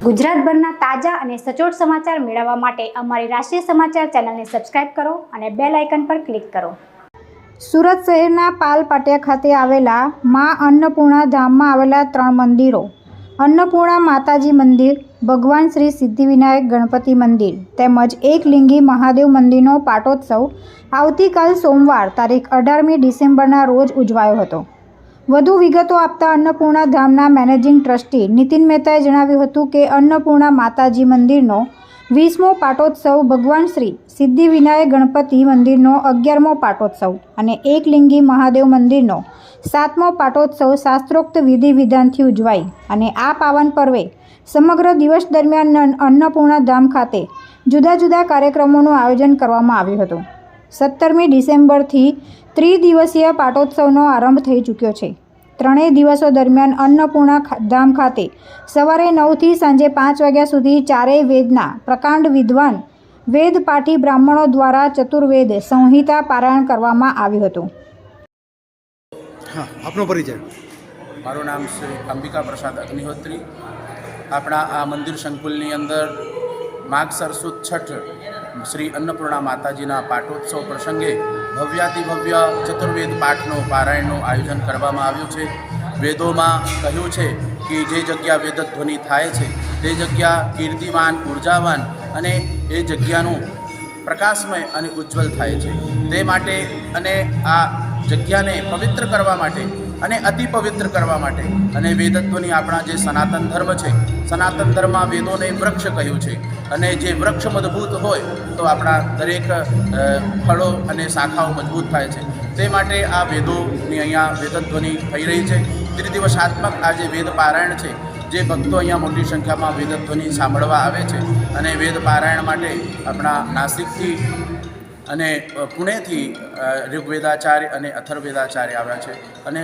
ગુજરાતભરના તાજા અને સચોટ સમાચાર મેળવવા માટે અમારી રાષ્ટ્રીય સમાચાર ચેનલને સબસ્ક્રાઇબ કરો અને બેલ આઇકન પર ક્લિક કરો। સુરત શહેરના પાલ પાટિયા ખાતે આવેલા મા અન્નપૂર્ણા ધામમાં આવેલા 3 મંદિરો અન્નપૂર્ણા માતાજી મંદિર, ભગવાન શ્રી સિદ્ધિવિનાયક ગણપતિ મંદિર તેમજ એકલિંગી મહાદેવ મંદિરનો પાટોત્સવ આવતીકાલ સોમવાર તારીખ 18મી ડિસેમ્બરના રોજ ઉજવાયો હતો। વધુ વિગતો આપતા અન્નપૂર્ણા ધામના મેનેજિંગ ટ્રસ્ટી નીતિન મહેતાએ જણાવ્યું હતું કે અન્નપૂર્ણા માતાજી મંદિરનો 20મો પાટોત્સવ, ભગવાન શ્રી સિદ્ધિવિનાયક ગણપતિ મંદિરનો 11મો પાટોત્સવ અને એકલિંગી મહાદેવ મંદિરનો 7મો પાટોત્સવ શાસ્ત્રોક્ત વિધિ વિધાનથી ઉજવાઈ અને આ પાવન પર્વે સમગ્ર દિવસ દરમિયાન અન્નપૂર્ણા ધામ ખાતે જુદા જુદા કાર્યક્રમોનું આયોજન કરવામાં આવ્યું હતું। 17મી ડિસેમ્બરથી ત્રિદિવસીય પાટોત્સવનો આરંભ થઈ ચૂક્યો છે। ત્રણેય દિવસો દરમિયાન અન્નપૂર્ણા ધામ ખાતે સવારે 9થી સાંજે 5 વાગ્યા સુધી ચારેય વેદના પ્રકાંડ વિદ્વાન વેદપાઠી બ્રાહ્મણો દ્વારા ચતુર્વેદ સંહિતા પારાયણ કરવામાં આવ્યું હતું। આપનો પરિચય? મારું નામ શ્રી અંબિકા પ્રસાદ અગ્નિહોત્રી। આપણા આ મંદિર સંકુલની અંદર માગસર સુદ છઠ શ્રી અન્નપૂર્ણા માતાજીના પાટોત્સવ પ્રસંગે ભવ્યાતિભવ્ય ચતુર્વેદ પાઠનું પારાયણનું આયોજન કરવામાં આવ્યું છે। વેદોમાં કહ્યું છે કે જે જગ્યા વેદધ્વનિ થાય છે તે જગ્યા કીર્તિવાન, ઉર્જાવાન અને એ જગ્યાનું પ્રકાશમય અને ઉજ્જવલ થાય છે। તે માટે અને આ જગ્યાને પવિત્ર કરવા માટે અને અતિ પવિત્ર કરવા માટે અને વેદધ્વનિ આપણા જે સનાતન ધર્મ છે, સનાતન ધર્મમાં વેદોને વૃક્ષ કહ્યું છે અને જે વૃક્ષ મજબૂત હોય તો આપણા દરેક ફળો અને શાખાઓ મજબૂત થાય છે। તે માટે આ વેદોની અહીંયા વેદધ્વનિ થઈ રહી છે। ત્રિદિવસાત્મક આ જે વેદ પારાયણ છે, જે ભક્તો અહીંયા મોટી સંખ્યામાં વેદધ્વનિ સાંભળવા આવે છે અને વેદ પારાયણ માટે આપણા નાસિકથી અને પુણેથી ઋગ્વેદાચાર્ય અને અથર્વવેદાચાર્ય આવ્યા છે અને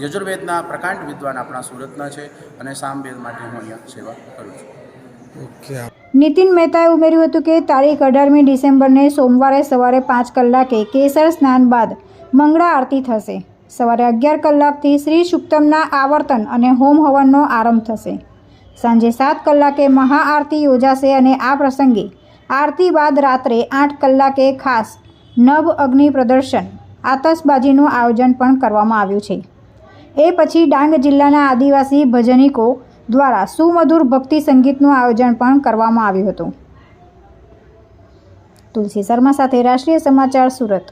યજુર્વેદના પ્રકાંડ વિદ્વાન આપણા સુરતના છે અને સામવેદ માટે હું અહીંયા સેવા કરું છું। નીતિન મહેતાએ ઉમેર્યું હતું કે તારીખ 18મી ડિસેમ્બરને સોમવારે સવારે 5 કલાકે કેસર સ્નાન બાદ મંગળા આરતી થશે। સવારે 11 કલાકથી શ્રી સુક્તમના આવર્તન અને હોમ હવનનો આરંભ થશે। સાંજે 7 કલાકે મહાઆરતી યોજાશે અને આ પ્રસંગે આરતી બાદ રાત્રે 8 કલાકે ખાસ નભ અગ્નિ પ્રદર્શન આતશબાજીનું આયોજન પણ કરવામાં આવ્યું છે। એ પછી ડાંગ જિલ્લાના આદિવાસી ભજનિકો દ્વારા સુમધુર ભક્તિ સંગીતનું આયોજન પણ કરવામાં આવ્યું હતું। તુલસી શર્મા સાથે રાષ્ટ્રીય સમાચાર, સુરત।